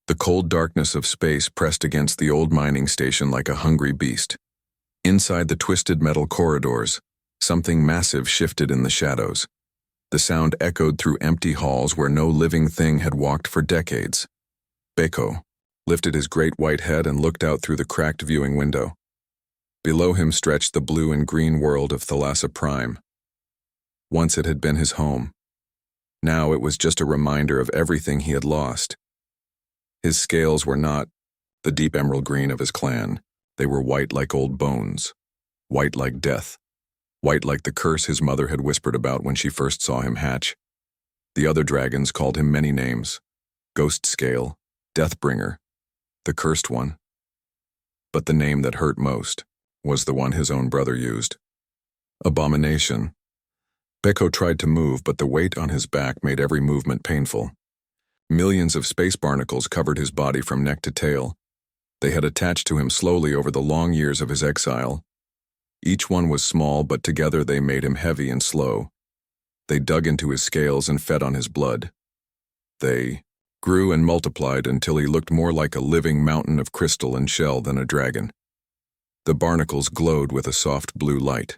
The cold darkness of space pressed against the old mining station like a hungry beast. Inside the twisted metal corridors, something massive shifted in the shadows. The sound echoed through empty halls where no living thing had walked for decades. Beko lifted his great white head and looked out through the cracked viewing window. Below him stretched the blue and green world of Thalassa Prime. Once it had been his home. Now it was just a reminder of everything he had lost. His scales were not the deep emerald green of his clan. They were white like old bones, white like death, white like the curse his mother had whispered about when she first saw him hatch. The other dragons called him many names: Ghost Scale, Deathbringer, the Cursed One. But the name that hurt most was the one his own brother used: Abomination. Beko tried to move, but the weight on his back made every movement painful. Millions of space barnacles covered his body from neck to tail. They had attached to him slowly over the long years of his exile. Each one was small, but together they made him heavy and slow. They dug into his scales and fed on his blood. They grew and multiplied until he looked more like a living mountain of crystal and shell than a dragon. The barnacles glowed with a soft blue light.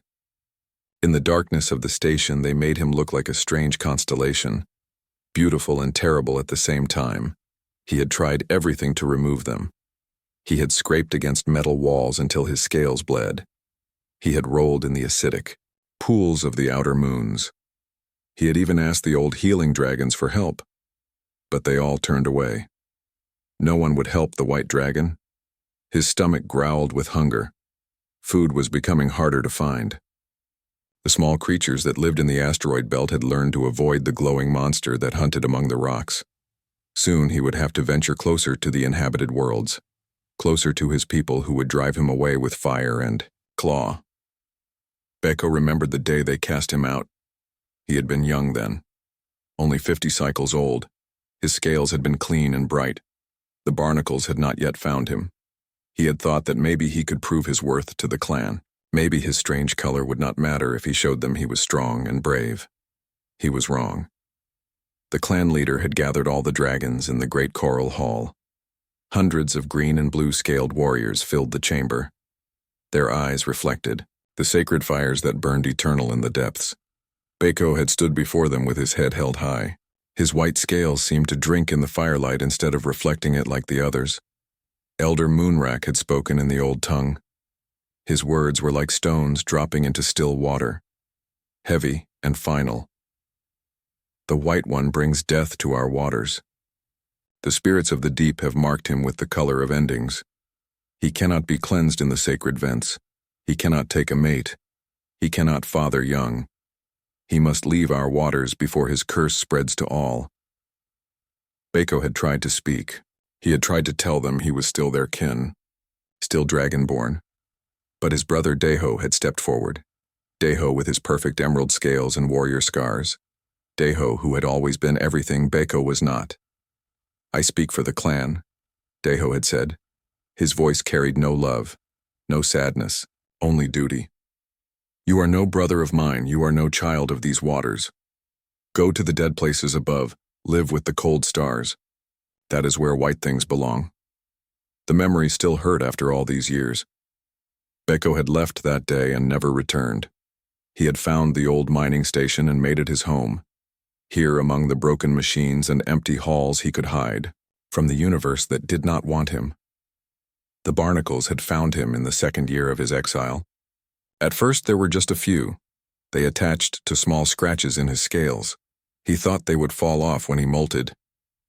In the darkness of the station, they made him look like a strange constellation, beautiful and terrible at the same time. He had tried everything to remove them. He had scraped against metal walls until his scales bled. He had rolled in the acidic pools of the outer moons. He had even asked the old healing dragons for help, but they all turned away. No one would help the white dragon. His stomach growled with hunger. Food was becoming harder to find. The small creatures that lived in the asteroid belt had learned to avoid the glowing monster that hunted among the rocks. Soon he would have to venture closer to the inhabited worlds, closer to his people who would drive him away with fire and claw. Beko remembered the day they cast him out. He had been young then, only 50 cycles old. His scales had been clean and bright. The barnacles had not yet found him. He had thought that maybe he could prove his worth to the clan. Maybe his strange color would not matter if he showed them he was strong and brave. He was wrong. The clan leader had gathered all the dragons in the great coral hall. Hundreds of green and blue scaled warriors filled the chamber. Their eyes reflected the sacred fires that burned eternal in the depths. Beko had stood before them with his head held high. His white scales seemed to drink in the firelight instead of reflecting it like the others. Elder Moonrack had spoken in the old tongue. His words were like stones dropping into still water, heavy and final. The White One brings death to our waters. The spirits of the deep have marked him with the color of endings. He cannot be cleansed in the sacred vents. He cannot take a mate. He cannot father young. He must leave our waters before his curse spreads to all. Beko had tried to speak. He had tried to tell them he was still their kin, still dragonborn. But his brother Deho had stepped forward. Deho with his perfect emerald scales and warrior scars. Deho who had always been everything Beko was not. "I speak for the clan," Deho had said. His voice carried no love, no sadness, only duty. "You are no brother of mine, you are no child of these waters. Go to the dead places above, live with the cold stars. That is where white things belong." The memory still hurt after all these years. Beko had left that day and never returned. He had found the old mining station and made it his home. Here among the broken machines and empty halls he could hide from the universe that did not want him. The Barnacles had found him in the second year of his exile. At first there were just a few. They attached to small scratches in his scales. He thought they would fall off when he molted,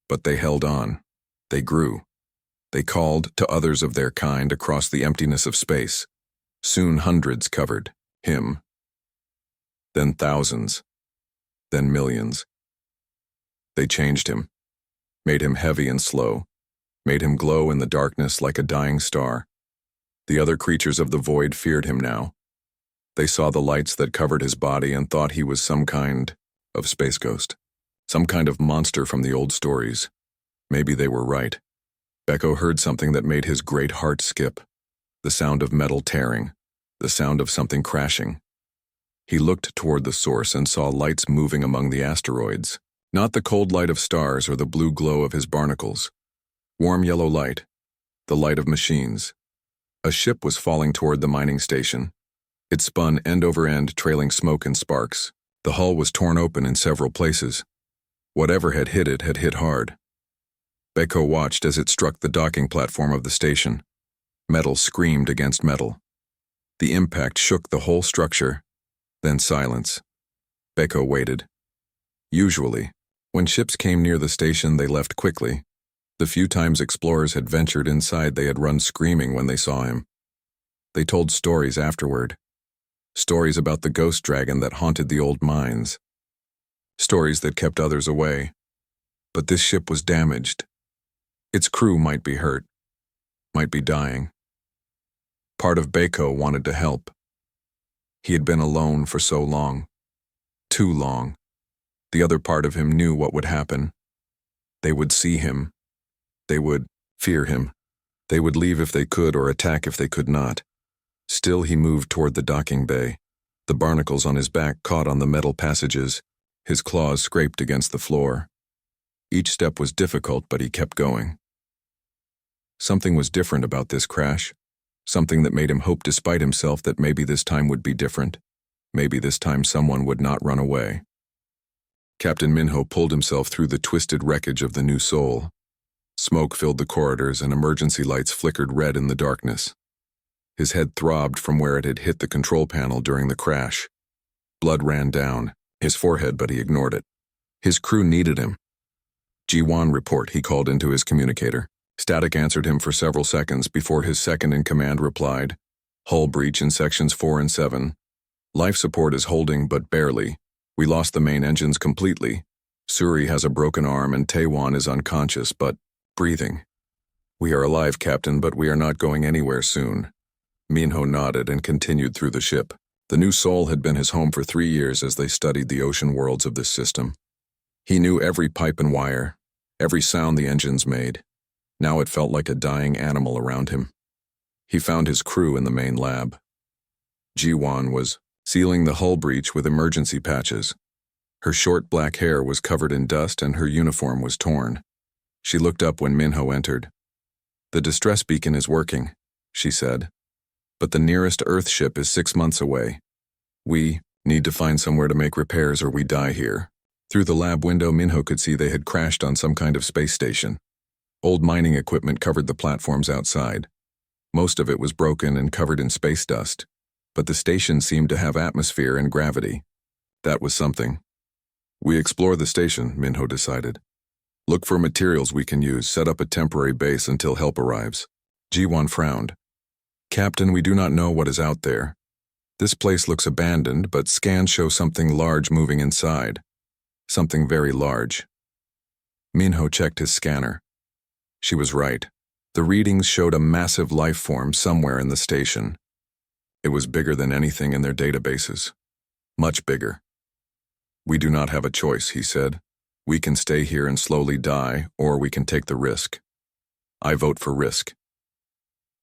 but they held on. They grew. They called to others of their kind across the emptiness of space. Soon hundreds covered him. Then thousands. Then millions. They changed him, made him heavy and slow, made him glow in the darkness like a dying star. The other creatures of the void feared him now. They saw the lights that covered his body and thought he was some kind of space ghost, some kind of monster from the old stories. Maybe they were right. Beko heard something that made his great heart skip. The sound of metal tearing, the sound of something crashing. He looked toward the source and saw lights moving among the asteroids, not the cold light of stars or the blue glow of his barnacles. Warm yellow light, the light of machines. A ship was falling toward the mining station. It spun end over end, trailing smoke and sparks. The hull was torn open in several places. Whatever had hit it had hit hard. Beko watched as it struck the docking platform of the station. Metal screamed against metal. The impact shook the whole structure, then silence. Beko waited. Usually, when ships came near the station, they left quickly. The few times explorers had ventured inside, they had run screaming when they saw him. They told stories afterward. Stories about the ghost dragon that haunted the old mines. Stories that kept others away. But this ship was damaged. Its crew might be hurt, might be dying. Part of Beko wanted to help. He had been alone for so long. Too long. The other part of him knew what would happen. They would see him. They would fear him. They would leave if they could or attack if they could not. Still he moved toward the docking bay. The barnacles on his back caught on the metal passages. His claws scraped against the floor. Each step was difficult, but he kept going. Something was different about this crash. Something that made him hope despite himself that maybe this time would be different. Maybe this time someone would not run away. Captain Minho pulled himself through the twisted wreckage of the new Soul. Smoke filled the corridors and emergency lights flickered red in the darkness. His head throbbed from where it had hit the control panel during the crash. Blood ran down his forehead, but he ignored it. His crew needed him. G1 report, he called into his communicator. Static answered him for several seconds before his second-in-command replied. Hull breach in sections 4 and 7. Life support is holding, but barely. We lost the main engines completely. Suri has a broken arm and Taewon is unconscious, but breathing. We are alive, Captain, but we are not going anywhere soon. Minho nodded and continued through the ship. The new Soul had been his home for 3 years as they studied the ocean worlds of this system. He knew every pipe and wire, every sound the engines made. Now it felt like a dying animal around him. He found his crew in the main lab. Ji-won was sealing the hull breach with emergency patches. Her short black hair was covered in dust and her uniform was torn. She looked up when Minho entered. The distress beacon is working, she said. But the nearest Earth ship is 6 months away. We need to find somewhere to make repairs or we die here. Through the lab window, Minho could see they had crashed on some kind of space station. Old mining equipment covered the platforms outside. Most of it was broken and covered in space dust. But the station seemed to have atmosphere and gravity. That was something. We explore the station, Minho decided. Look for materials we can use, set up a temporary base until help arrives. Ji-won frowned. Captain, we do not know what is out there. This place looks abandoned, but scans show something large moving inside. Something very large. Minho checked his scanner. She was right. The readings showed a massive life form somewhere in the station. It was bigger than anything in their databases. Much bigger. We do not have a choice, he said. We can stay here and slowly die, or we can take the risk. I vote for risk.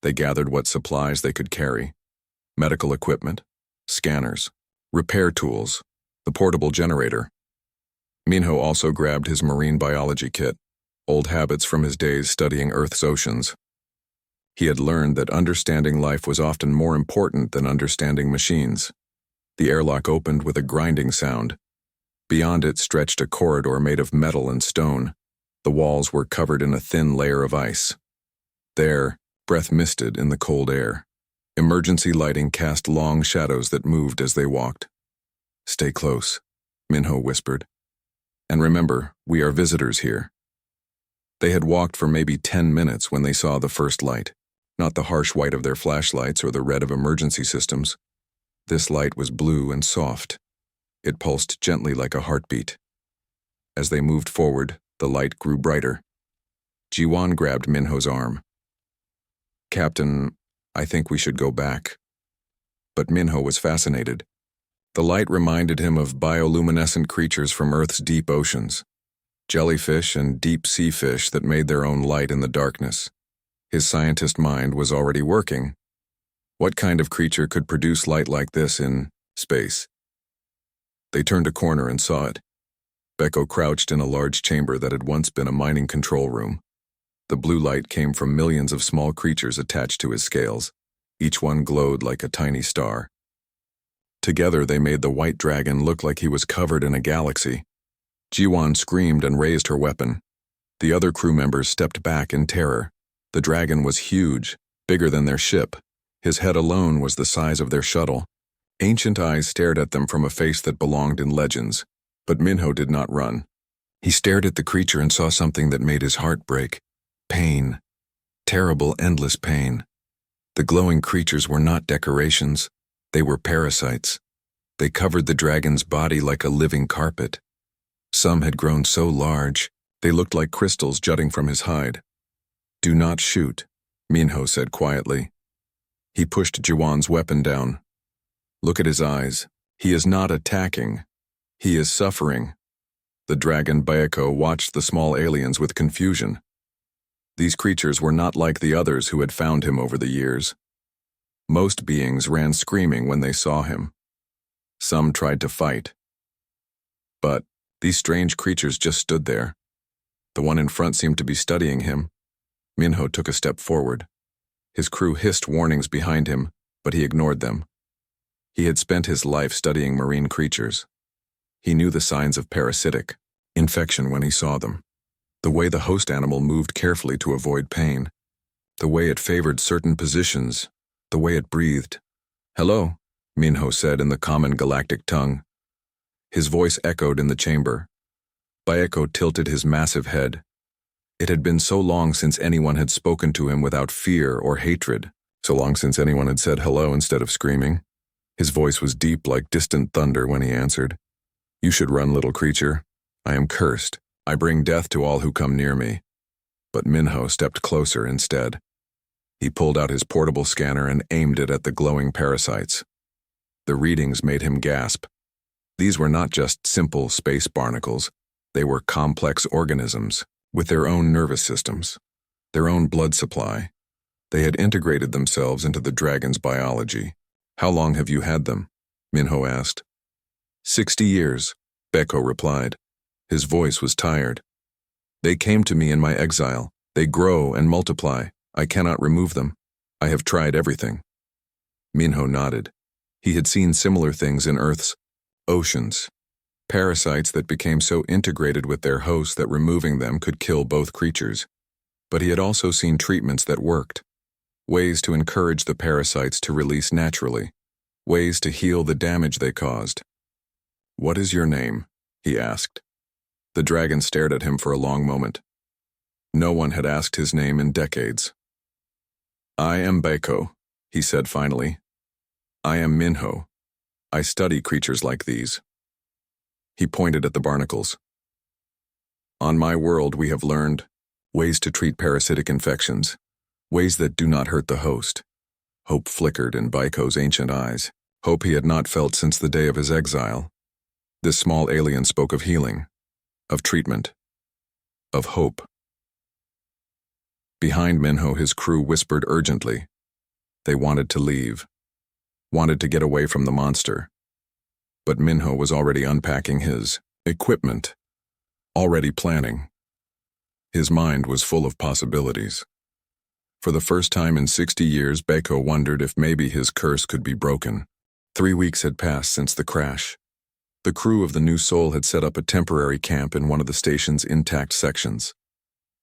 They gathered what supplies they could carry. Medical equipment, scanners, repair tools, the portable generator. Minho also grabbed his marine biology kit, old habits from his days studying Earth's oceans. He had learned that understanding life was often more important than understanding machines. The airlock opened with a grinding sound. Beyond it stretched a corridor made of metal and stone. The walls were covered in a thin layer of ice. There, breath misted in the cold air. Emergency lighting cast long shadows that moved as they walked. Stay close, Minho whispered. And remember, we are visitors here. They had walked for maybe 10 minutes when they saw the first light. Not the harsh white of their flashlights or the red of emergency systems. This light was blue and soft. It pulsed gently like a heartbeat. As they moved forward, the light grew brighter. Ji-won grabbed Minho's arm. Captain, I think we should go back. But Minho was fascinated. The light reminded him of bioluminescent creatures from Earth's deep oceans. Jellyfish and deep sea fish that made their own light in the darkness. His scientist mind was already working. What kind of creature could produce light like this in space? They turned a corner and saw it. Beko crouched in a large chamber that had once been a mining control room. The blue light came from millions of small creatures attached to his scales. Each one glowed like a tiny star. Together they made the white dragon look like he was covered in a galaxy. Jiwan screamed and raised her weapon. The other crew members stepped back in terror. The dragon was huge, bigger than their ship. His head alone was the size of their shuttle. Ancient eyes stared at them from a face that belonged in legends. But Minho did not run. He stared at the creature and saw something that made his heart break. Pain. Terrible, endless pain. The glowing creatures were not decorations. They were parasites. They covered the dragon's body like a living carpet. Some had grown so large, they looked like crystals jutting from his hide. "Do not shoot," Minho said quietly. He pushed Jiwan's weapon down. "Look at his eyes. He is not attacking. He is suffering." The dragon Baeko watched the small aliens with confusion. These creatures were not like the others who had found him over the years. Most beings ran screaming when they saw him. Some tried to fight. But these strange creatures just stood there. The one in front seemed to be studying him. Minho took a step forward. His crew hissed warnings behind him, but he ignored them. He had spent his life studying marine creatures. He knew the signs of parasitic infection when he saw them. The way the host animal moved carefully to avoid pain. The way it favored certain positions. The way it breathed. "Hello," Minho said in the common galactic tongue. His voice echoed in the chamber. Baeko tilted his massive head. It had been so long since anyone had spoken to him without fear or hatred, so long since anyone had said hello instead of screaming. His voice was deep like distant thunder when he answered. "You should run, little creature. I am cursed. I bring death to all who come near me." But Minho stepped closer instead. He pulled out his portable scanner and aimed it at the glowing parasites. The readings made him gasp. These were not just simple space barnacles. They were complex organisms, with their own nervous systems, their own blood supply. They had integrated themselves into the dragon's biology. "How long have you had them?" Minho asked. 60 years, Baeko replied. His voice was tired. "They came to me in my exile. They grow and multiply. I cannot remove them. I have tried everything." Minho nodded. He had seen similar things in Earth's oceans. Parasites that became so integrated with their hosts that removing them could kill both creatures. But he had also seen treatments that worked. Ways to encourage the parasites to release naturally. Ways to heal the damage they caused. "What is your name?" he asked. The dragon stared at him for a long moment. No one had asked his name in decades. "I am Baeko," he said finally. "I am Minho. I study creatures like these." He pointed at the barnacles. "On my world we have learned ways to treat parasitic infections, ways that do not hurt the host." Hope flickered in Baiko's ancient eyes, hope he had not felt since the day of his exile. This small alien spoke of healing, of treatment, of hope. Behind Minho, his crew whispered urgently. They wanted to leave, wanted to get away from the monster. But Minho was already unpacking his equipment, already planning. His mind was full of possibilities. For the first time in 60 years, Baeko wondered if maybe his curse could be broken. 3 weeks had passed since the crash. The crew of the New Soul had set up a temporary camp in one of the station's intact sections.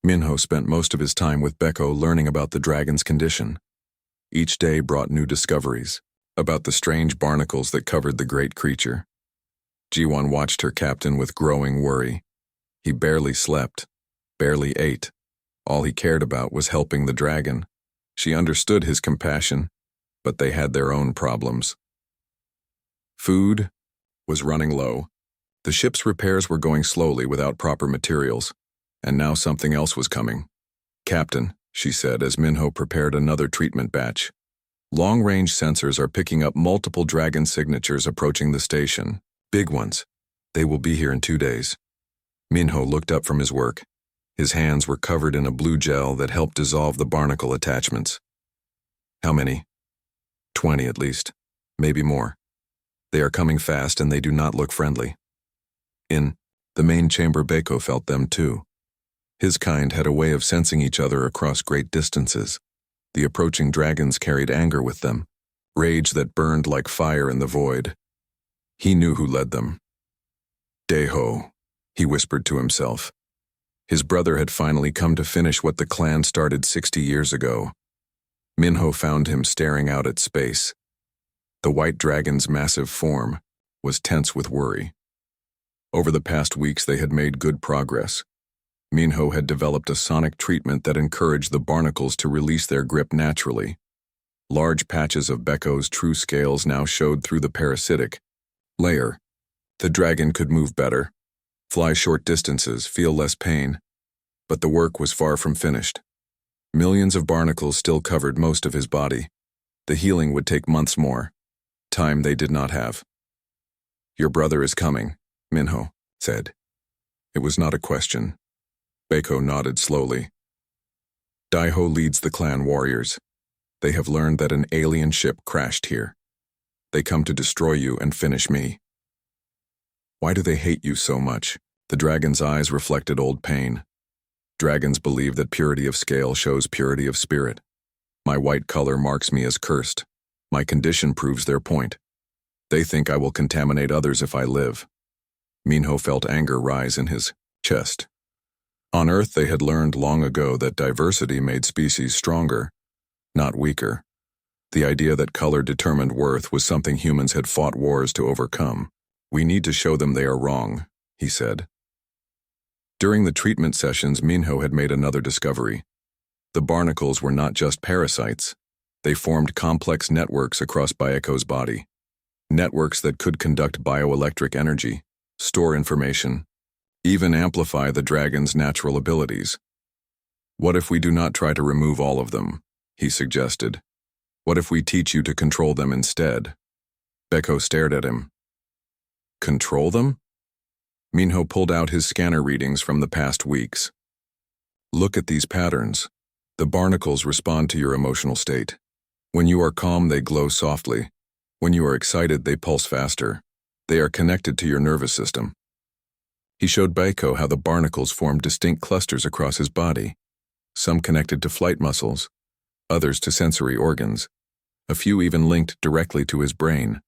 Minho spent most of his time with Baeko learning about the dragon's condition. Each day brought new discoveries about the strange barnacles that covered the great creature. Jiwan watched her captain with growing worry. He barely slept, barely ate. All he cared about was helping the dragon. She understood his compassion, but they had their own problems. Food was running low. The ship's repairs were going slowly without proper materials, and now something else was coming. "Captain," she said as Minho prepared another treatment batch. "Long-range sensors are picking up multiple dragon signatures approaching the station. Big ones. They will be here in 2 days." Minho looked up from his work. His hands were covered in a blue gel that helped dissolve the barnacle attachments. "How many?" 20 at least. Maybe more. They are coming fast and they do not look friendly." In the main chamber, Baeko felt them too. His kind had a way of sensing each other across great distances. The approaching dragons carried anger with them, rage that burned like fire in the void. He knew who led them. Daeho, he whispered to himself. His brother had finally come to finish what the clan started 60 years ago. Minho found him staring out at space. The white dragon's massive form was tense with worry. Over the past weeks they had made good progress. Minho had developed a sonic treatment that encouraged the barnacles to release their grip naturally. Large patches of Becco's true scales now showed through the parasitic layer. The dragon could move better, fly short distances, feel less pain. But the work was far from finished. Millions of barnacles still covered most of his body. The healing would take months more. Time they did not have. "Your brother is coming," Minho said. It was not a question. Becco nodded slowly. Daeho leads the clan warriors. They have learned that an alien ship crashed here. They come to destroy you and finish me. Why do they hate you so much? The dragon's eyes reflected old pain. Dragons believe that purity of scale shows purity of spirit. My white color marks me as cursed. My condition proves their point. They think I will contaminate others if I live. Minho felt anger rise in his chest. On Earth they had learned long ago that diversity made species stronger, not weaker. The idea that color determined worth was something humans had fought wars to overcome. "We need to show them they are wrong," he said. During the treatment sessions, Minho had made another discovery. The barnacles were not just parasites. They formed complex networks across Becco's body. Networks that could conduct bioelectric energy, store information, even amplify the dragon's natural abilities. "What if we do not try to remove all of them?" he suggested. "What if we teach you to control them instead?" Becco stared at him. "Control them?" Minho pulled out his scanner readings from the past weeks. "Look at these patterns. The barnacles respond to your emotional state. When you are calm, they glow softly. When you are excited, they pulse faster. They are connected to your nervous system." He showed Becco how the barnacles formed distinct clusters across his body, some connected to flight muscles, others to sensory organs. A few even linked directly to his brain.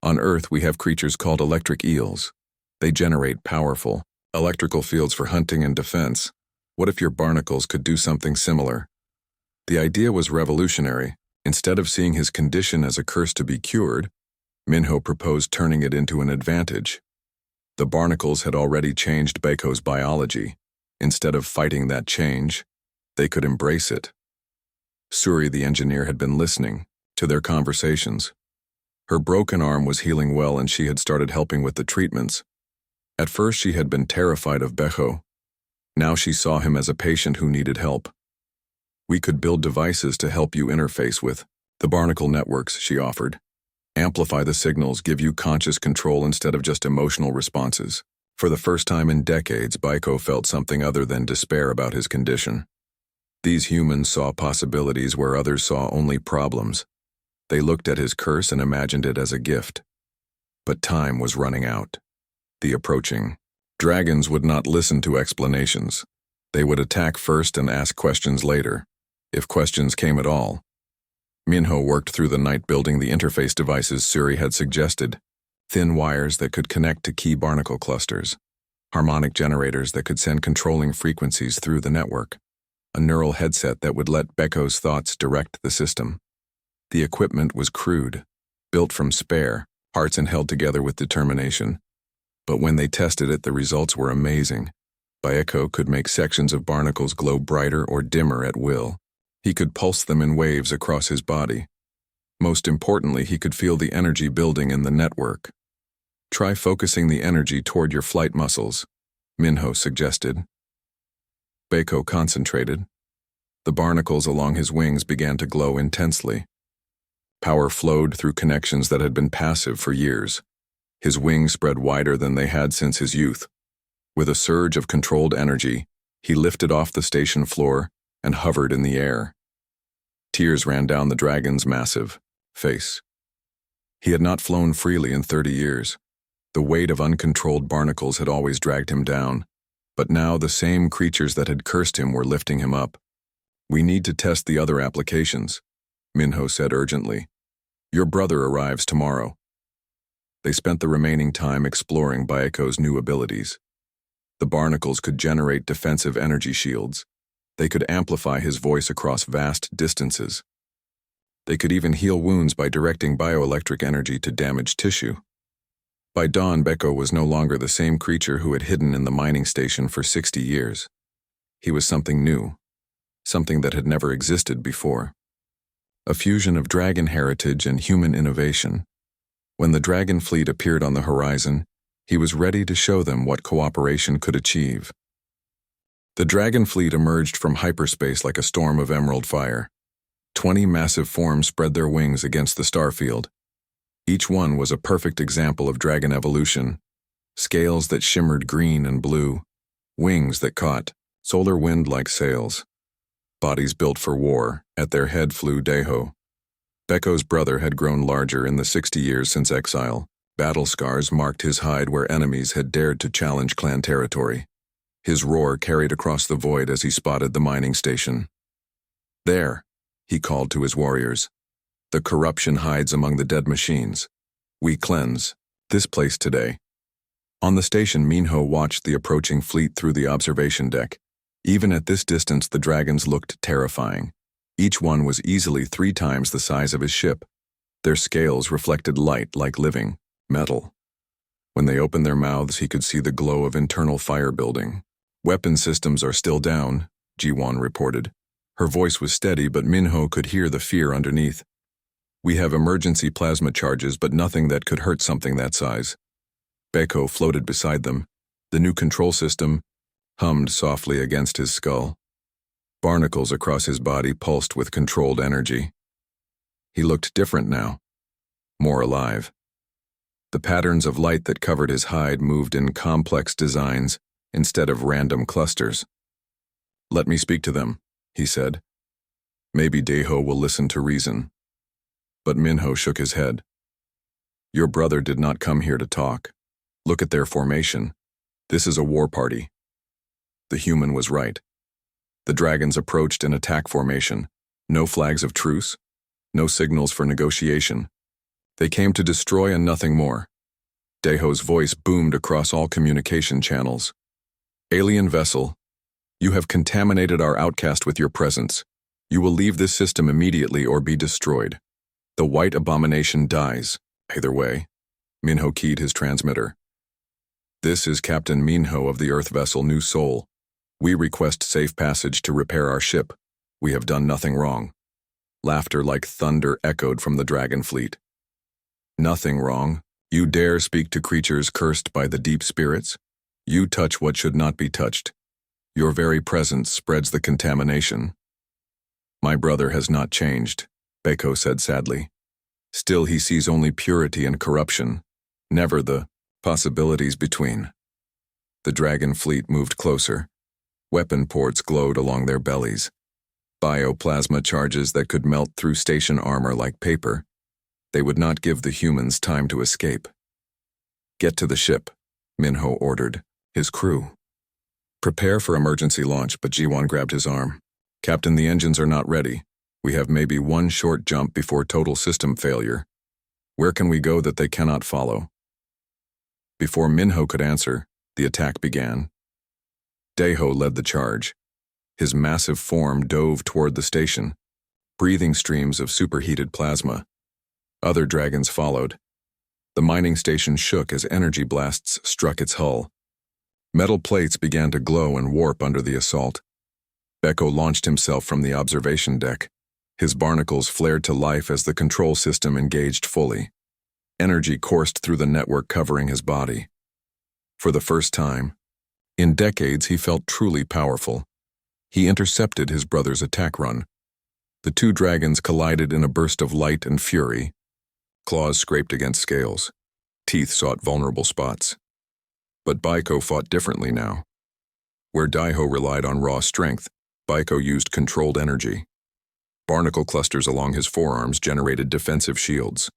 On Earth, we have creatures called electric eels. They generate powerful electrical fields for hunting and defense. What if your barnacles could do something similar? The idea was revolutionary. Instead of seeing his condition as a curse to be cured, Minho proposed turning it into an advantage. The barnacles had already changed Becco's biology. Instead of fighting that change, they could embrace it. Suri, the engineer, had been listening to their conversations. Her broken arm was healing well and she had started helping with the treatments. At first she had been terrified of Becco. Now she saw him as a patient who needed help. "We could build devices to help you interface with the barnacle networks," she offered. "Amplify the signals, give you conscious control instead of just emotional responses." For the first time in decades, Becco felt something other than despair about his condition. These humans saw possibilities where others saw only problems. They looked at his curse and imagined it as a gift. But time was running out. The approaching dragons would not listen to explanations. They would attack first and ask questions later, if questions came at all. Minho worked through the night building the interface devices Suri had suggested, thin wires that could connect to key barnacle clusters, harmonic generators that could send controlling frequencies through the network, a neural headset that would let Becco's thoughts direct the system. The equipment was crude, built from spare parts and held together with determination. But when they tested it, the results were amazing. Becco could make sections of barnacles glow brighter or dimmer at will. He could pulse them in waves across his body. Most importantly, he could feel the energy building in the network. "Try focusing the energy toward your flight muscles," Minho suggested. Becco concentrated. The barnacles along his wings began to glow intensely. Power flowed through connections that had been passive for years. His wings spread wider than they had since his youth. With a surge of controlled energy, he lifted off the station floor and hovered in the air. Tears ran down the dragon's massive face. He had not flown freely in 30 years. The weight of uncontrolled barnacles had always dragged him down. But now the same creatures that had cursed him were lifting him up. "We need to test the other applications," Minho said urgently. "Your brother arrives tomorrow." They spent the remaining time exploring Baiko's new abilities. The Barnacles could generate defensive energy shields. They could amplify his voice across vast distances. They could even heal wounds by directing bioelectric energy to damaged tissue. By dawn, Baiko was no longer the same creature who had hidden in the mining station for 60 years. He was something new, something that had never existed before. A fusion of dragon heritage and human innovation. When the dragon fleet appeared on the horizon, he was ready to show them what cooperation could achieve. The dragon fleet emerged from hyperspace like a storm of emerald fire. 20 massive forms spread their wings against the starfield. Each one was a perfect example of dragon evolution. Scales that shimmered green and blue, wings that caught solar wind like sails. Bodies built for war. At their head flew Deho. Baiko's brother had grown larger in the 60 years since exile. Battle scars marked his hide where enemies had dared to challenge clan territory. His roar carried across the void as he spotted the mining station. "There," he called to his warriors. "The corruption hides among the dead machines. We cleanse this place today." On the station, Minho watched the approaching fleet through the observation deck. Even at this distance, the dragons looked terrifying. Each one was easily 3 times the size of his ship. Their scales reflected light like living metal. When they opened their mouths, he could see the glow of internal fire building. "Weapon systems are still down," Jiwon reported. Her voice was steady, but Minho could hear the fear underneath. "We have emergency plasma charges, but nothing that could hurt something that size." Baiko floated beside them. The new control system hummed softly against his skull. Barnacles across his body pulsed with controlled energy. He looked different now, more alive. The patterns of light that covered his hide moved in complex designs instead of random clusters. "Let me speak to them," he said. "Maybe Deho will listen to reason." But Minho shook his head. "Your brother did not come here to talk. Look at their formation. This is a war party." The human was right. The dragons approached in attack formation. No flags of truce, no signals for negotiation. They came to destroy and nothing more. Deho's voice boomed across all communication channels. "Alien vessel, you have contaminated our outcast with your presence. You will leave this system immediately or be destroyed. The white abomination dies. Either way." Minho keyed his transmitter. "This is Captain Minho of the Earth vessel New Soul. We request safe passage to repair our ship. We have done nothing wrong." Laughter like thunder echoed from the dragon fleet. "Nothing wrong? You dare speak to creatures cursed by the deep spirits? You touch what should not be touched. Your very presence spreads the contamination." "My brother has not changed," Baiko said sadly. "Still he sees only purity and corruption, never the possibilities between." The dragon fleet moved closer. Weapon ports glowed along their bellies. Bioplasma charges that could melt through station armor like paper. They would not give the humans time to escape. "Get to the ship," Minho ordered. His crew. "Prepare for emergency launch," but Jiwon grabbed his arm. "Captain, the engines are not ready. We have maybe one short jump before total system failure. Where can we go that they cannot follow?" Before Minho could answer, the attack began. Deho led the charge. His massive form dove toward the station, breathing streams of superheated plasma. Other dragons followed. The mining station shook as energy blasts struck its hull. Metal plates began to glow and warp under the assault. Baiko launched himself from the observation deck. His barnacles flared to life as the control system engaged fully. Energy coursed through the network covering his body. For the first time in decades, he felt truly powerful. He intercepted his brother's attack run. The 2 dragons collided in a burst of light and fury. Claws scraped against scales. Teeth sought vulnerable spots. But Baiko fought differently now. Where Daiho relied on raw strength, Baiko used controlled energy. Barnacle clusters along his forearms generated defensive shields.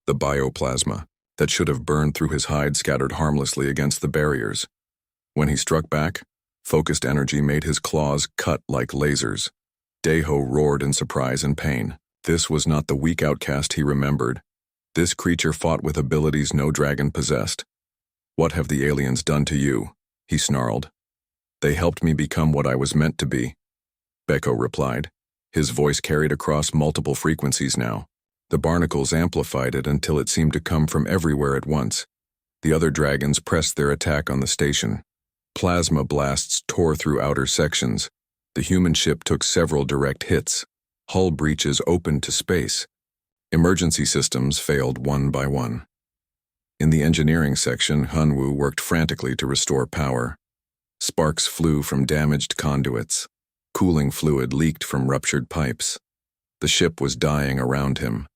The bioplasma that should have burned through his hide scattered harmlessly against the barriers. When he struck back, Focused energy made his claws cut like lasers. Daeho roared in surprise and pain. This was not the weak outcast he remembered. This creature fought with abilities no dragon possessed. "What have the aliens done to you?" he snarled. "They helped me become what I was meant to be," Beko replied. His voice carried across multiple frequencies now. The Barnacles amplified it until it seemed to come from everywhere at once. The other dragons pressed their attack on the station. Plasma blasts tore through outer sections. The human ship took several direct hits. Hull breaches opened to space. Emergency systems failed one by one. In the engineering section, Hunwoo worked frantically to restore power. Sparks flew from damaged conduits. Cooling fluid leaked from ruptured pipes. The ship was dying around him.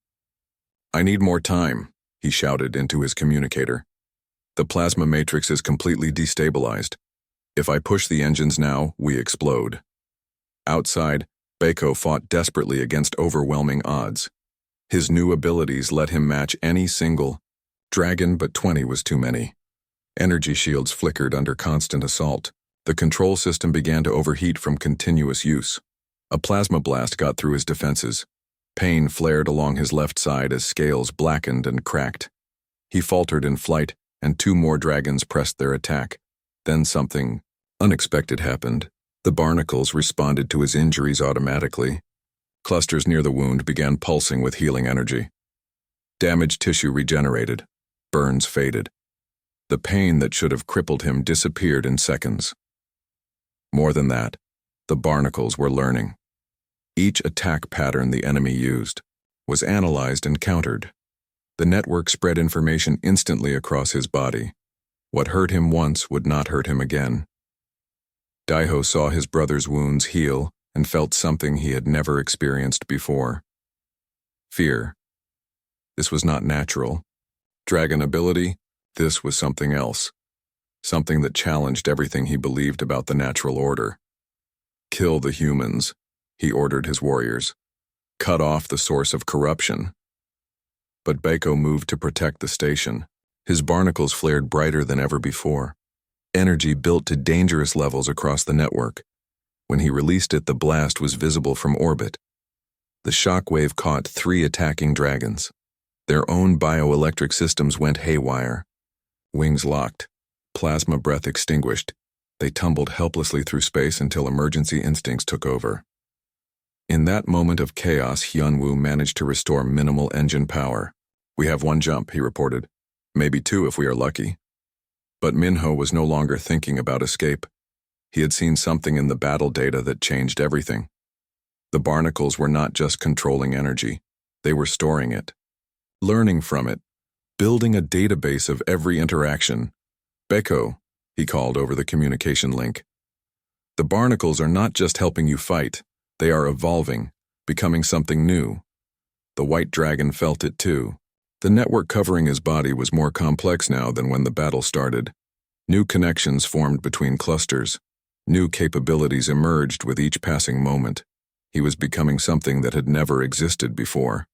"I need more time," he shouted into his communicator. "The plasma matrix is completely destabilized. If I push the engines now, we explode." Outside, Beko fought desperately against overwhelming odds. His new abilities let him match any single dragon, but 20 was too many. Energy shields flickered under constant assault. The control system began to overheat from continuous use. A plasma blast got through his defenses. Pain flared along his left side as scales blackened and cracked. He faltered in flight, and 2 more dragons pressed their attack. Then something unexpected happened. The Barnacles responded to his injuries automatically. Clusters near the wound began pulsing with healing energy. Damaged tissue regenerated. Burns faded. The pain that should have crippled him disappeared in seconds. More than that, the Barnacles were learning. Each attack pattern the enemy used was analyzed and countered. The network spread information instantly across his body. What hurt him once would not hurt him again. Daeho saw his brother's wounds heal and felt something he had never experienced before. Fear. This was not natural. Dragon ability, this was something else. Something that challenged everything he believed about the natural order. "Kill the humans," he ordered his warriors. "Cut off the source of corruption." But Beko moved to protect the station. His barnacles flared brighter than ever before. Energy built to dangerous levels across the network. When he released it, the blast was visible from orbit. The shockwave caught 3 attacking dragons. Their own bioelectric systems went haywire. Wings locked, plasma breath extinguished. They tumbled helplessly through space until emergency instincts took over. In that moment of chaos, Hyunwoo managed to restore minimal engine power. "We have 1 jump," he reported. "Maybe 2 if we are lucky." But Minho was no longer thinking about escape. He had seen something in the battle data that changed everything. The Barnacles were not just controlling energy, they were storing it, learning from it, building a database of every interaction. "Beko," he called over the communication link. "The Barnacles are not just helping you fight, they are evolving, becoming something new." The White Dragon felt it too. The network covering his body was more complex now than when the battle started. New connections formed between clusters. New capabilities emerged with each passing moment. He was becoming something that had never existed before.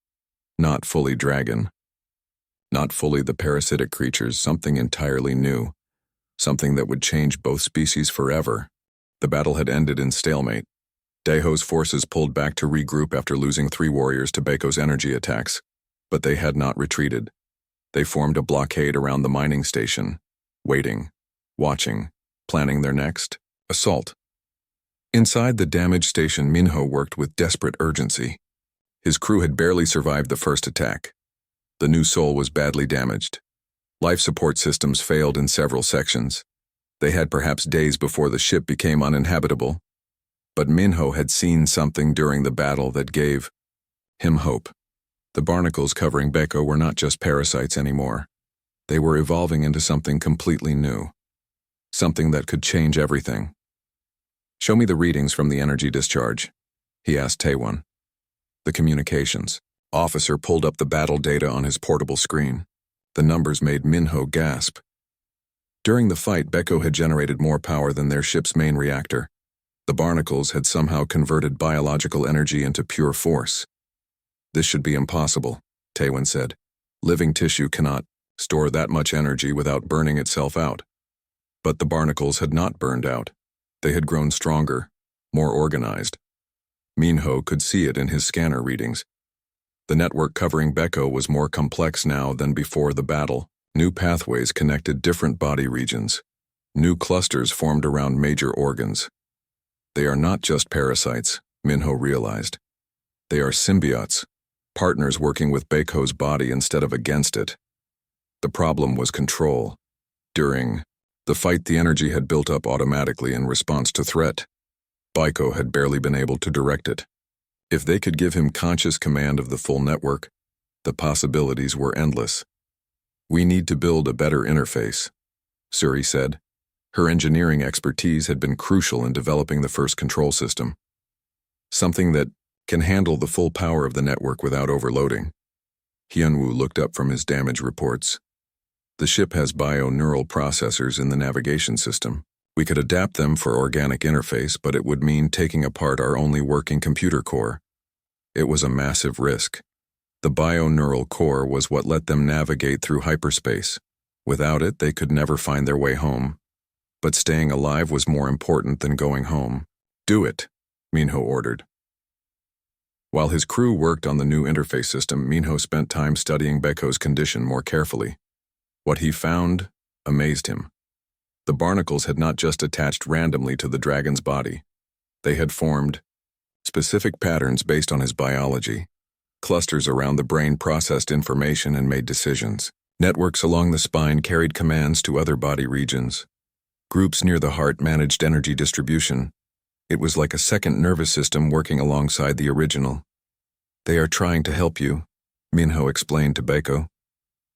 Not fully dragon. Not fully the parasitic creatures, something entirely new. Something that would change both species forever. The battle had ended in stalemate. Daeho's forces pulled back to regroup after losing 3 warriors to Beko's energy attacks. But they had not retreated. They formed a blockade around the mining station, waiting, watching, planning their next assault. Inside the damaged station, Minho worked with desperate urgency. His crew had barely survived the first attack. The new Soul was badly damaged. Life support systems failed in several sections. They had perhaps days before the ship became uninhabitable. But Minho had seen something during the battle that gave him hope. The Barnacles covering Beko were not just parasites anymore. They were evolving into something completely new. Something that could change everything. "Show me the readings from the energy discharge," he asked Taewon. The communications officer pulled up the battle data on his portable screen. The numbers made Minho gasp. During the fight, Beko had generated more power than their ship's main reactor. The Barnacles had somehow converted biological energy into pure force. "This should be impossible," Taewon said. "Living tissue cannot store that much energy without burning itself out." But the Barnacles had not burned out. They had grown stronger, more organized. Minho could see it in his scanner readings. The network covering Beko was more complex now than before the battle. New pathways connected different body regions. New clusters formed around major organs. They are not just parasites, Minho realized. They are symbiotes, partners working with Beko's body instead of against it. The problem was control. During the fight, the energy had built up automatically in response to threat. Beko had barely been able to direct it. If they could give him conscious command of the full network, the possibilities were endless. "We need to build a better interface," Suri said. Her engineering expertise had been crucial in developing the first control system. Something that can handle the full power of the network without overloading. Hyunwoo looked up from his damage reports. "The ship has bio-neural processors in the navigation system. We could adapt them for organic interface, but it would mean taking apart our only working computer core." It was a massive risk. The bio-neural core was what let them navigate through hyperspace. Without it, they could never find their way home. But staying alive was more important than going home. "Do it," Minho ordered. While his crew worked on the new interface system, Minho spent time studying Beko's condition more carefully. What he found amazed him. The barnacles had not just attached randomly to the dragon's body. They had formed specific patterns based on his biology. Clusters around the brain processed information and made decisions. Networks along the spine carried commands to other body regions. Groups near the heart managed energy distribution. It was like a second nervous system working alongside the original. "They are trying to help you," Minho explained to Beko.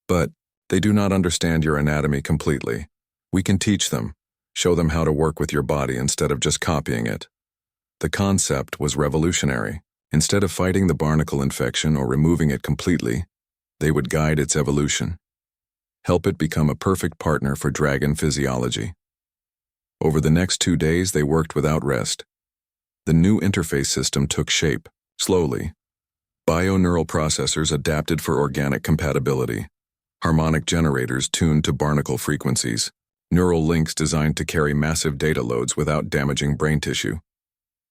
"But they do not understand your anatomy completely. We can teach them, show them how to work with your body instead of just copying it." The concept was revolutionary. Instead of fighting the barnacle infection or removing it completely, they would guide its evolution. Help it become a perfect partner for dragon physiology. Over the next 2 days, they worked without rest. The new interface system took shape, slowly. Bio-neural processors adapted for organic compatibility. Harmonic generators tuned to barnacle frequencies. Neural links designed to carry massive data loads without damaging brain tissue.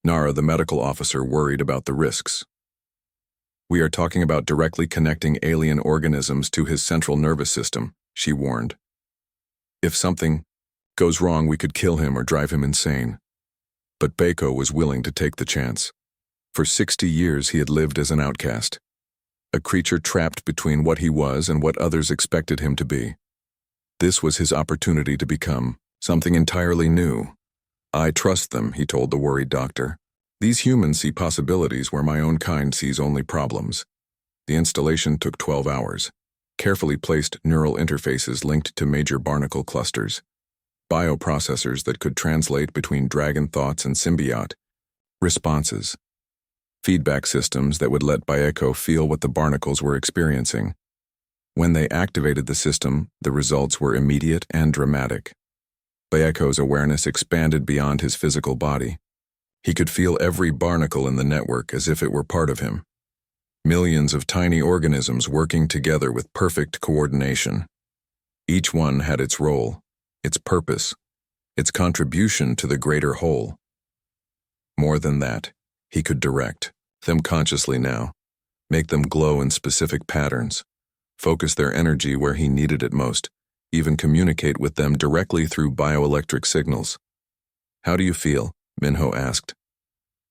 Nara, the medical officer, worried about the risks. "We are talking about directly connecting alien organisms to his central nervous system," she warned. "If something goes wrong, we could kill him or drive him insane." But Beko was willing to take the chance. For 60 years he had lived as an outcast, a creature trapped between what he was and what others expected him to be. This was his opportunity to become something entirely new. "I trust them," he told the worried doctor. "These humans see possibilities where my own kind sees only problems." The installation took 12 hours. Carefully placed neural interfaces linked to major barnacle clusters. Bioprocessors that could translate between dragon thoughts and symbiote responses. Feedback systems that would let Beko feel what the barnacles were experiencing. When they activated the system, the results were immediate and dramatic. Beko's awareness expanded beyond his physical body. He could feel every barnacle in the network as if it were part of him. Millions of tiny organisms working together with perfect coordination. Each one had its role, its purpose, its contribution to the greater whole. More than that, he could direct them consciously now, make them glow in specific patterns, focus their energy where he needed it most, even communicate with them directly through bioelectric signals. "How do you feel?" Minho asked.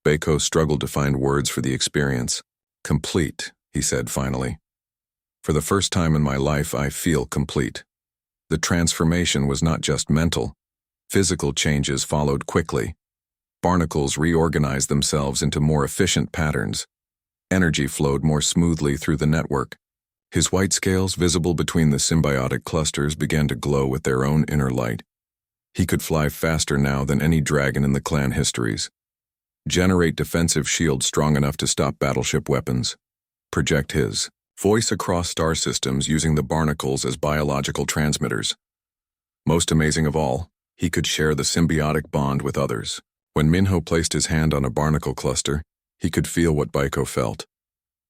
Beko struggled to find words for the experience. "Complete," he said finally. "For the first time in my life, I feel complete." The transformation was not just mental. Physical changes followed quickly. Barnacles reorganized themselves into more efficient patterns. Energy flowed more smoothly through the network. His white scales, visible between the symbiotic clusters, began to glow with their own inner light. He could fly faster now than any dragon in the clan histories. Generate defensive shields strong enough to stop battleship weapons. Project his voice across star systems using the barnacles as biological transmitters. Most amazing of all, he could share the symbiotic bond with others. When Minho placed his hand on a barnacle cluster, he could feel what Beko felt.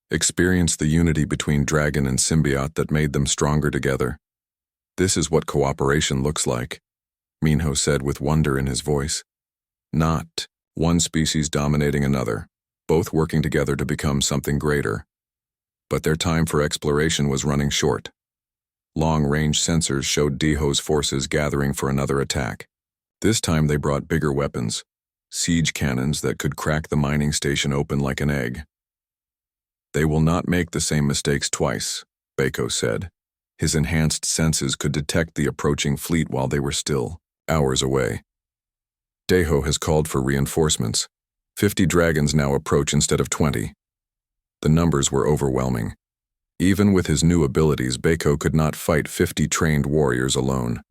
Experience the unity between dragon and symbiote that made them stronger together. "This is what cooperation looks like," Minho said with wonder in his voice. Not one species dominating another, both working together to become something greater. But their time for exploration was running short. Long-range sensors showed Deho's forces gathering for another attack. This time they brought bigger weapons, siege cannons that could crack the mining station open like an egg. They will not make the same mistakes twice, Bako said. His enhanced senses could detect the approaching fleet while they were still hours away. Deho has called for reinforcements. 50 dragons now approach instead of 20. The numbers were overwhelming. Even with his new abilities, Bako could not fight 50 trained warriors alone.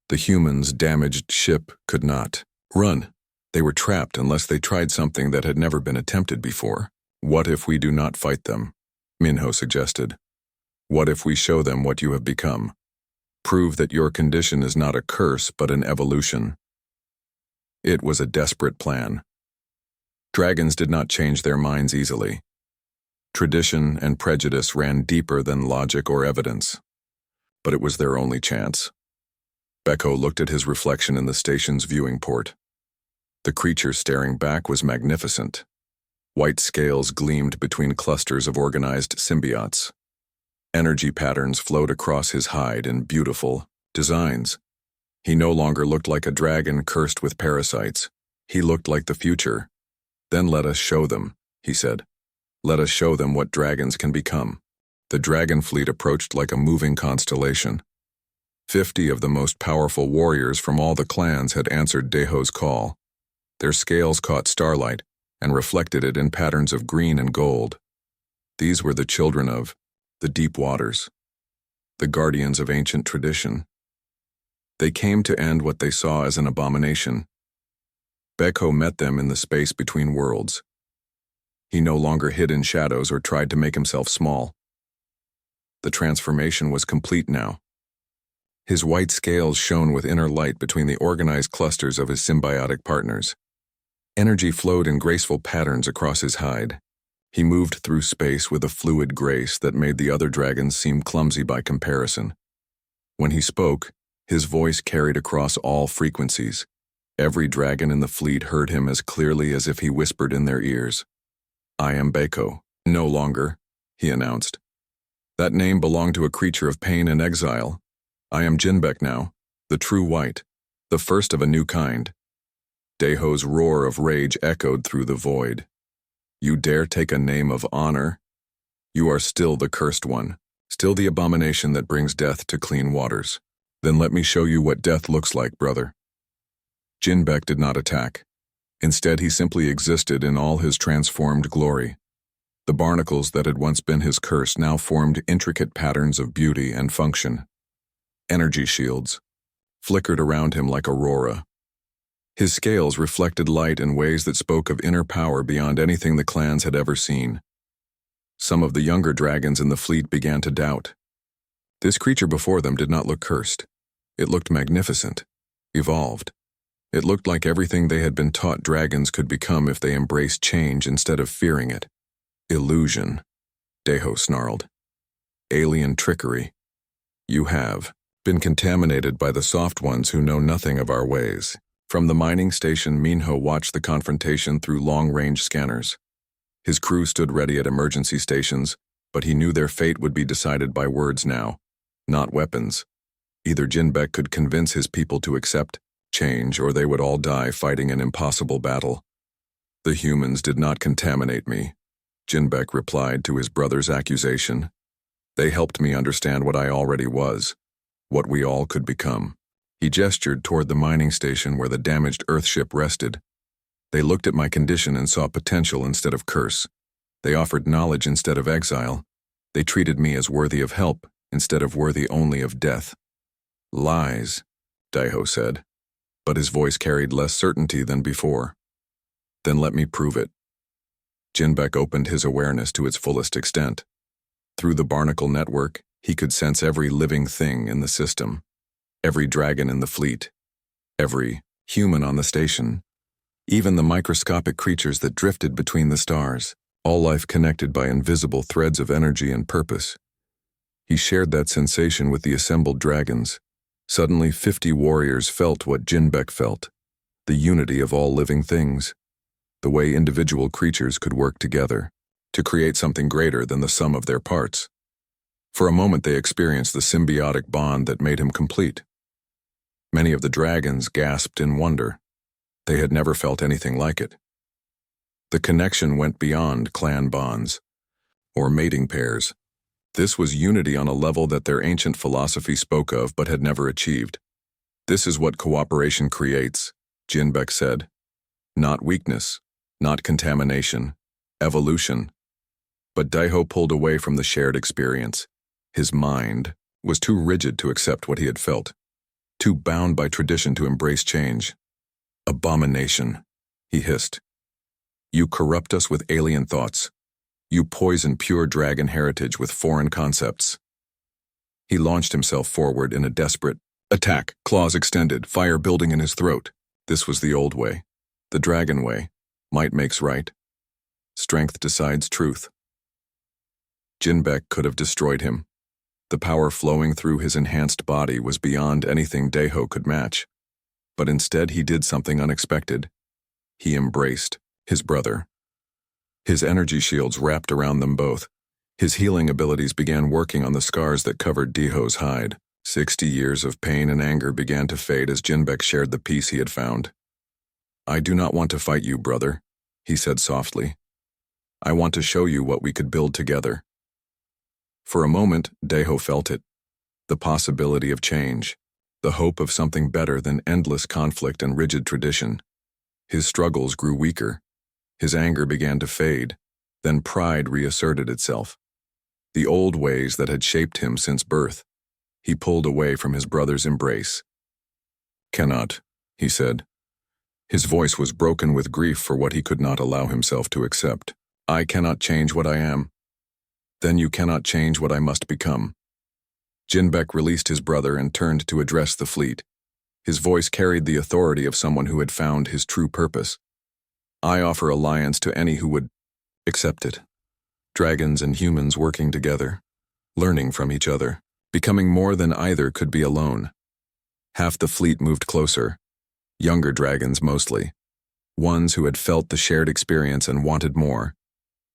The humans' damaged ship could not run. They were trapped unless they tried something that had never been attempted before. What if we do not fight them? Minho suggested. What if we show them what you have become? Prove that your condition is not a curse but an evolution. It was a desperate plan. Dragons did not change their minds easily. Tradition and prejudice ran deeper than logic or evidence. But it was their only chance. Beko looked at his reflection in the station's viewing port. The creature staring back was magnificent. White scales gleamed between clusters of organized symbiotes. Energy patterns flowed across his hide in beautiful designs. He no longer looked like a dragon cursed with parasites. He looked like the future. Then let us show them, he said. Let us show them what dragons can become. The dragon fleet approached like a moving constellation. 50 of the most powerful warriors from all the clans had answered Deho's call. Their scales caught starlight and reflected it in patterns of green and gold. These were the children of the deep waters, the guardians of ancient tradition. They came to end what they saw as an abomination. Beko met them in the space between worlds. He no longer hid in shadows or tried to make himself small. The transformation was complete now. His white scales shone with inner light between the organized clusters of his symbiotic partners. Energy flowed in graceful patterns across his hide. He moved through space with a fluid grace that made the other dragons seem clumsy by comparison. When he spoke, his voice carried across all frequencies. Every dragon in the fleet heard him as clearly as if he whispered in their ears. I am Beko. No longer, he announced. That name belonged to a creature of pain and exile. I am Jinbek now, the true white, the first of a new kind. Deho's roar of rage echoed through the void. You dare take a name of honor? You are still the cursed one, still the abomination that brings death to clean waters. Then let me show you what death looks like, brother. Jinbek did not attack. Instead, he simply existed in all his transformed glory. The barnacles that had once been his curse now formed intricate patterns of beauty and function. Energy shields flickered around him like aurora. His scales reflected light in ways that spoke of inner power beyond anything the clans had ever seen. Some of the younger dragons in the fleet began to doubt. This creature before them did not look cursed. It looked magnificent, evolved. It looked like everything they had been taught dragons could become if they embraced change instead of fearing it. Illusion, Deho snarled. Alien trickery. You have been contaminated by the soft ones who know nothing of our ways. From the mining station, Minho watched the confrontation through long-range scanners. His crew stood ready at emergency stations, but he knew their fate would be decided by words now, not weapons. Either Jinbek could convince his people to accept change, or they would all die fighting an impossible battle. The humans did not contaminate me, Jinbek replied to his brother's accusation. They helped me understand what I already was, what we all could become. He gestured toward the mining station where the damaged Earthship rested. They looked at my condition and saw potential instead of curse. They offered knowledge instead of exile. They treated me as worthy of help instead of worthy only of death. Lies, Deho said, but his voice carried less certainty than before. Then let me prove it. Jinbek opened his awareness to its fullest extent. Through the Barnacle network, he could sense every living thing in the system. Every dragon in the fleet, every human on the station, even the microscopic creatures that drifted between the stars, all life connected by invisible threads of energy and purpose. He shared that sensation with the assembled dragons. Suddenly 50 warriors felt what Jinbek felt, the unity of all living things, the way individual creatures could work together to create something greater than the sum of their parts. For a moment they experienced the symbiotic bond that made him complete. Many of the dragons gasped in wonder. They had never felt anything like it. The connection went beyond clan bonds or mating pairs. This was unity on a level that their ancient philosophy spoke of but had never achieved. "This is what cooperation creates," Jinbek said. "Not weakness, not contamination, evolution." But Daiho pulled away from the shared experience. His mind was too rigid to accept what he had felt, too bound by tradition to embrace change. "Abomination," he hissed. "You corrupt us with alien thoughts. You poison pure dragon heritage with foreign concepts." He launched himself forward in a desperate attack, claws extended, fire building in his throat. This was the old way, the dragon way. Might makes right. Strength decides truth. Jinbek could have destroyed him. The power flowing through his enhanced body was beyond anything Daiho could match. But instead he did something unexpected. He embraced his brother. His energy shields wrapped around them both. His healing abilities began working on the scars that covered Daiho's hide. 60 years of pain and anger began to fade as Jinbek shared the peace he had found. "I do not want to fight you, brother," he said softly. "I want to show you what we could build together." For a moment, Daiho felt it. The possibility of change. The hope of something better than endless conflict and rigid tradition. His struggles grew weaker. His anger began to fade. Then pride reasserted itself. The old ways that had shaped him since birth. He pulled away from his brother's embrace. "Cannot," he said. His voice was broken with grief for what he could not allow himself to accept. "I cannot change what I am. Then you cannot change what I must become." Jinbek released his brother and turned to address the fleet. His voice carried the authority of someone who had found his true purpose. "I offer alliance to any who would accept it. Dragons and humans working together, learning from each other, becoming more than either could be alone." Half the fleet moved closer. Younger dragons mostly. Ones who had felt the shared experience and wanted more.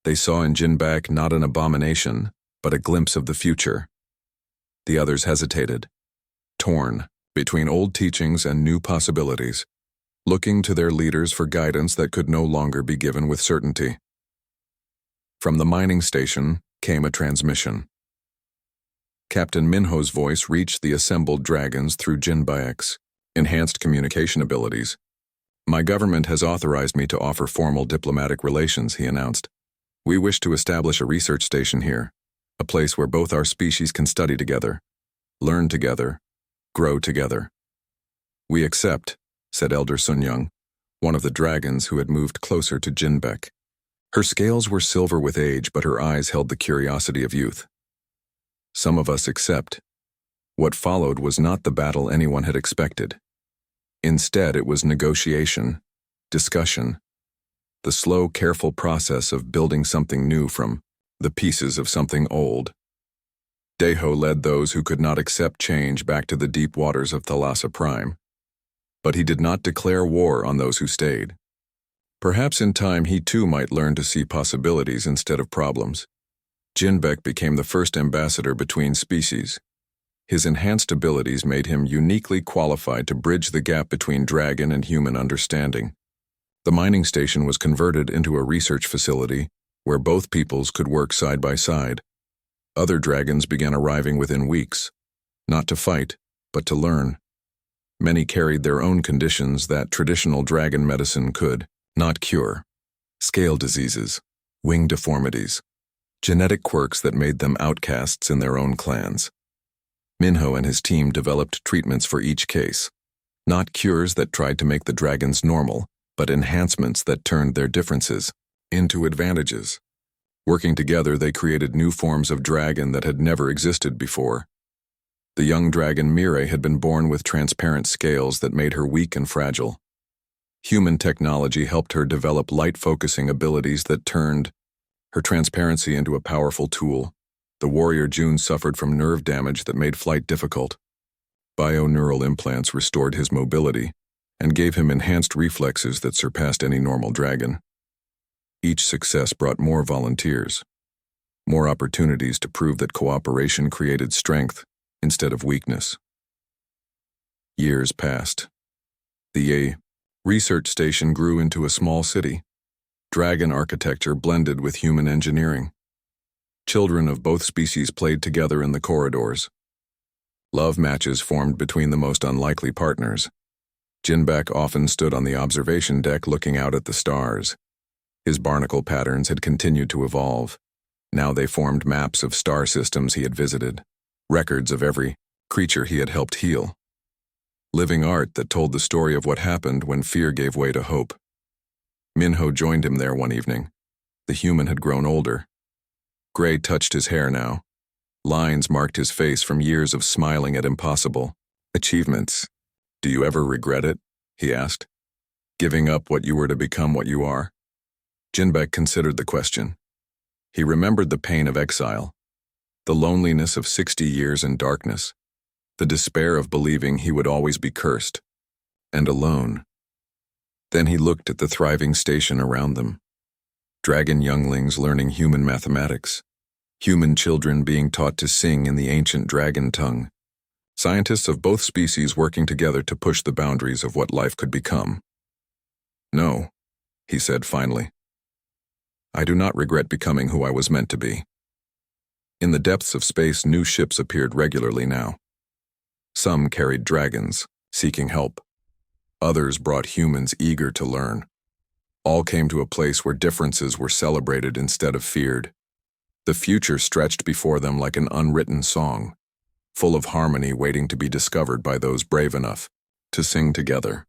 They saw in Jinbek not an abomination, but a glimpse of the future. The others hesitated, torn between old teachings and new possibilities, looking to their leaders for guidance that could no longer be given with certainty. From the mining station came a transmission. Captain Minho's voice reached the assembled dragons through Jinbek's enhanced communication abilities. "My government has authorized me to offer formal diplomatic relations," he announced. "We wish to establish a research station here, a place where both our species can study together, learn together, grow together." "We accept," said Elder Sunyoung, one of the dragons who had moved closer to Jinbek. Her scales were silver with age, but her eyes held the curiosity of youth. "Some of us accept." What followed was not the battle anyone had expected. Instead, it was negotiation, discussion, the slow, careful process of building something new from the pieces of something old. Daiho led those who could not accept change back to the deep waters of Thalassa Prime. But he did not declare war on those who stayed. Perhaps in time he too might learn to see possibilities instead of problems. Jinbek became the first ambassador between species. His enhanced abilities made him uniquely qualified to bridge the gap between dragon and human understanding. The mining station was converted into a research facility where both peoples could work side by side. Other dragons began arriving within weeks, not to fight, but to learn. Many carried their own conditions that traditional dragon medicine could not cure. Scale diseases, wing deformities, genetic quirks that made them outcasts in their own clans. Minho and his team developed treatments for each case. Not cures that tried to make the dragons normal, but enhancements that turned their differences into advantages. Working together, they created new forms of dragon that had never existed before. The young dragon Mire had been born with transparent scales that made her weak and fragile. Human technology helped her develop light-focusing abilities that turned her transparency into a powerful tool. The warrior June suffered from nerve damage that made flight difficult. Bioneural implants restored his mobility, and gave him enhanced reflexes that surpassed any normal dragon. Each success brought more volunteers, more opportunities to prove that cooperation created strength instead of weakness. Years passed. The research station grew into a small city. Dragon architecture blended with human engineering. Children of both species played together in the corridors. Love matches formed between the most unlikely partners. Jinbek often stood on the observation deck looking out at the stars. His barnacle patterns had continued to evolve. Now they formed maps of star systems he had visited, records of every creature he had helped heal. Living art that told the story of what happened when fear gave way to hope. Minho joined him there one evening. The human had grown older. Gray touched his hair now. Lines marked his face from years of smiling at impossible achievements. "Do you ever regret it?" he asked. "Giving up what you were to become what you are?" Jinbek considered the question. He remembered the pain of exile, the loneliness of 60 years in darkness, the despair of believing he would always be cursed and alone. Then he looked at the thriving station around them. Dragon younglings learning human mathematics, human children being taught to sing in the ancient dragon tongue, scientists of both species working together to push the boundaries of what life could become. "No," he said finally. "I do not regret becoming who I was meant to be." In the depths of space, new ships appeared regularly now. Some carried dragons, seeking help. Others brought humans eager to learn. All came to a place where differences were celebrated instead of feared. The future stretched before them like an unwritten song, full of harmony waiting to be discovered by those brave enough to sing together.